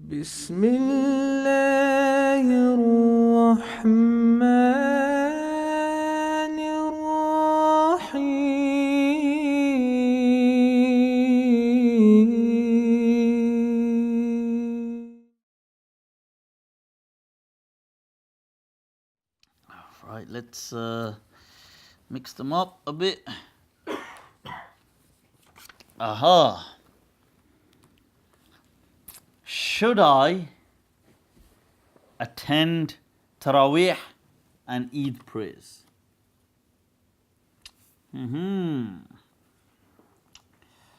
بسم الله الرحمن الرحيم. Right, let's mix them up a bit. Aha. Should I attend Taraweeh and Eid prayers?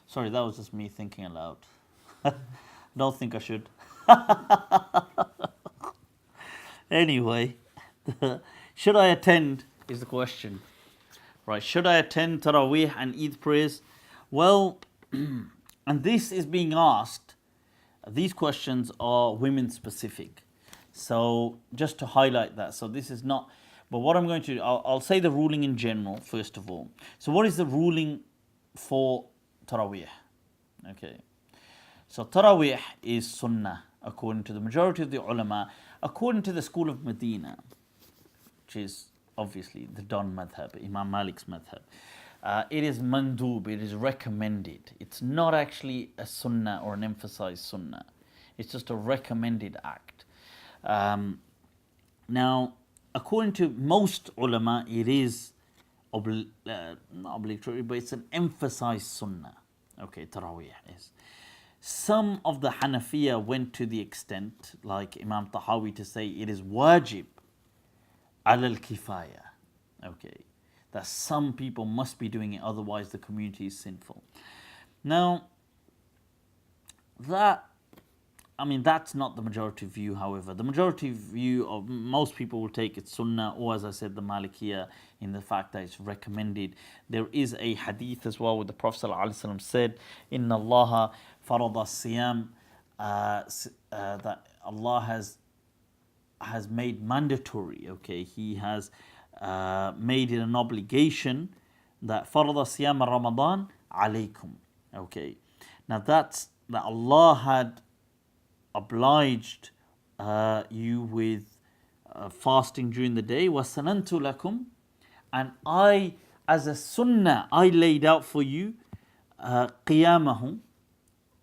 Sorry, that was just me thinking aloud. Don't think I should. Anyway, should I attend is the question. Right, should I attend Taraweeh and Eid prayers? Well, and this is being asked, these questions are women specific. So just to highlight that, so this is not, but what I'm going to do, I'll say the ruling in general first of all. So what is the ruling for Taraweeh? Okay, so Taraweeh is Sunnah according to the majority of the ulama, according to the school of Medina, which is obviously the Don madhab, Imam Malik's madhab. It is mandub, it is recommended. It's not actually a sunnah or an emphasized sunnah. It's just a recommended act. Now, according to most ulama, it is not obligatory, but it's an emphasized sunnah. Okay, Taraweeh is. Some of the Hanafiya went to the extent, like Imam Tahawi, to say it is wajib al kifaya. Okay, that some people must be doing it, otherwise the community is sinful. Now, that's not the majority view. However, the majority view of most people will take it sunnah, or as I said, the Malikiya, in the fact that it's recommended. There is a hadith as well where the Prophet ﷺ said, "Inna Allah farada siyam," that Allah has made mandatory. Okay, He has made it an obligation that farada siyam Ramadan alaykum. Okay, now that Allah had obliged you with fasting during the day. وَسَنَنْتُ لَكُمْ, and I, as a sunnah, I laid out for you قِيَامَهُ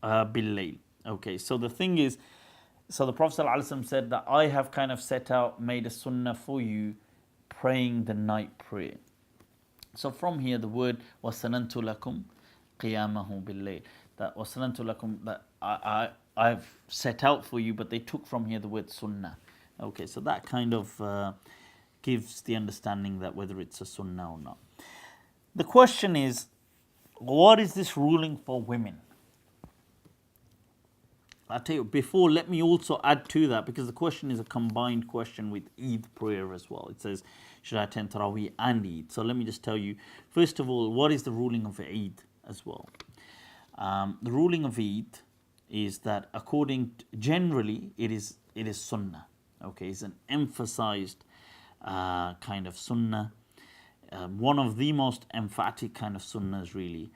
بِاللَّيْلِ. Okay, so the thing is, so the Prophet ﷺ said that I have kind of made a sunnah for you, praying the night prayer. So from here, the word وَسَنَنْتُ لَكُمْ قِيَامَهُ بِاللَّيْلِ, that وَسَنَنْتُ لَكُمْ, that I've set out for you, but they took from here the word sunnah. Okay, so that kind of gives the understanding that whether it's a sunnah or not. The question is, what is this ruling for women? I'll tell you, before, let me also add to that, because the question is a combined question with Eid prayer as well. It says, should I attend Taraweeh and Eid? So let me just tell you, first of all, what is the ruling of Eid as well? The ruling of Eid is that generally it is sunnah. Okay, it's an emphasized kind of sunnah, one of the most emphatic kind of sunnahs really.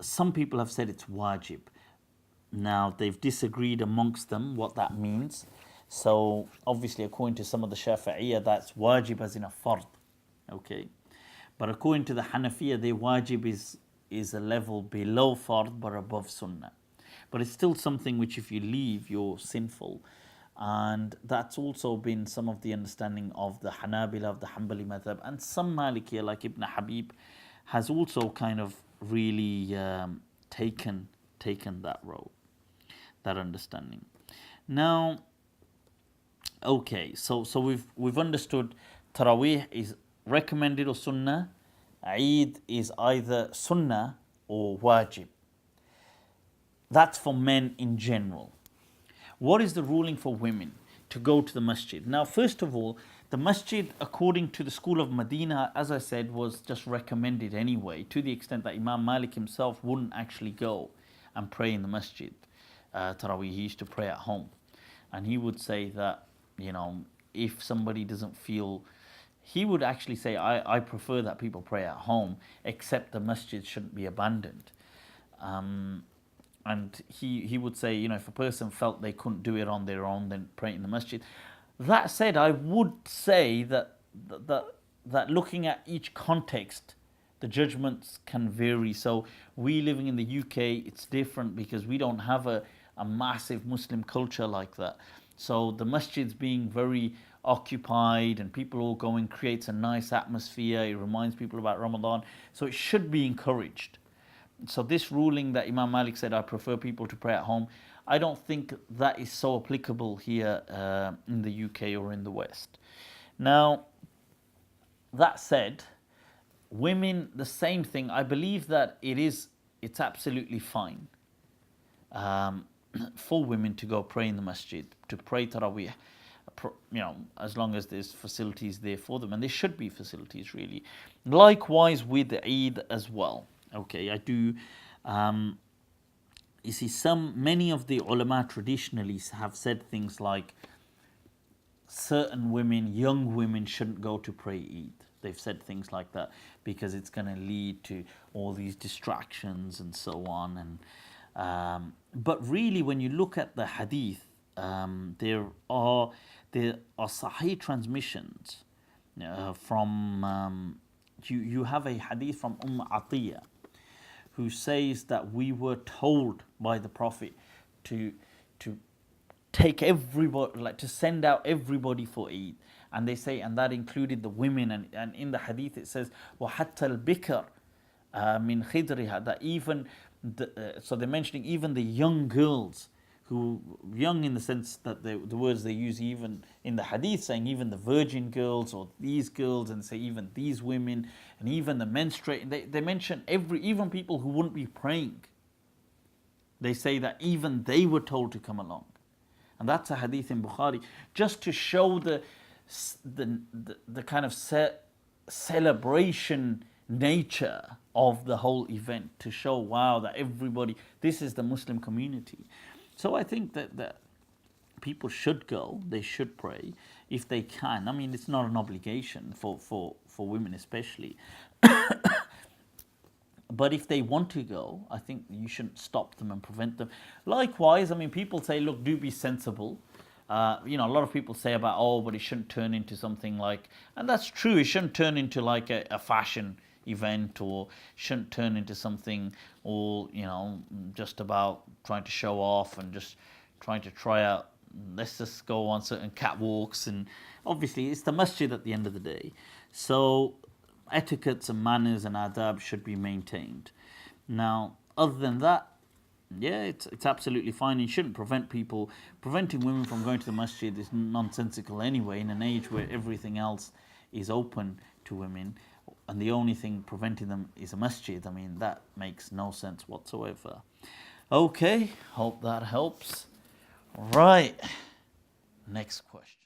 Some people have said it's wajib. Now they've disagreed amongst them what that means. So obviously according to some of the Shafi'iyya, that's wajib as in a fard. Okay, but according to the Hanafiya, the wajib is a level below fard but above sunnah. But it's still something which if you leave, you're sinful. And that's also been some of the understanding of the Hanabila, of the Hanbali madhab, and some Malikiya like Ibn Habib has also kind of really taken that road, that understanding. Now, okay, so we've understood Taraweeh is recommended or sunnah, Eid is either sunnah or wajib. That's for men in general. What is the ruling for women to go to the masjid? Now, first of all, the masjid, according to the school of Medina, as I said, was just recommended anyway, to the extent that Imam Malik himself wouldn't actually go and pray in the masjid. Taraweeh, he used to pray at home. And he would say that, if somebody doesn't feel, he would actually say, I prefer that people pray at home, except the masjid shouldn't be abandoned. and he would say, if a person felt they couldn't do it on their own, then pray in the masjid. That said, I would say that looking at each context, the judgments can vary. So we living in the UK, it's different because we don't have a massive Muslim culture like that. So the masjids being very occupied and people all going creates a nice atmosphere. It reminds people about Ramadan. So it should be encouraged. So this ruling that Imam Malik said, I prefer people to pray at home, I don't think that is so applicable here in the UK or in the West. Now, that said, women, the same thing. I believe that it's absolutely fine for women to go pray in the masjid, to pray Taraweeh, as long as there's facilities there for them, and there should be facilities really. Likewise with Eid as well. Okay, I do. You see, many of the ulama traditionally have said things like certain women, young women, shouldn't go to pray Eid. They've said things like that because it's going to lead to all these distractions and so on. But really, when you look at the hadith, there are sahih transmissions from. You have a hadith from Atiyah, who says that we were told by the Prophet to take everybody, like to send out everybody for Eid. And they say, and that included the women. And in the hadith it says, وَحَتَّى الْبِكَرْ مِنْ خِدْرِهَا, that even, so they're mentioning even the young girls, who, young in the sense that the words they use even in the hadith, saying even the virgin girls or these girls, and say even these women, and even the menstruating, they mention even people who wouldn't be praying. They say that even they were told to come along. And that's a hadith in Bukhari, just to show the kind of celebration nature of the whole event, to show, wow, that everybody, this is the Muslim community. So I think that people should go, they should pray if they can. I mean, it's not an obligation for women especially. But if they want to go, I think you shouldn't stop them and prevent them. Likewise, I mean, people say, look, do be sensible. A lot of people say about, but it shouldn't turn into something like, and that's true, it shouldn't turn into like a fashion event, or shouldn't turn into something all, just about trying to show off and just trying to try out, let's just go on certain catwalks. And obviously it's the masjid at the end of the day. So etiquettes and manners and adab should be maintained. Now, other than that, yeah, it's absolutely fine. It shouldn't preventing women from going to the masjid is nonsensical anyway, in an age where everything else is open to women, and the only thing preventing them is a masjid. I mean, that makes no sense whatsoever. Okay, hope that helps. Right, next question.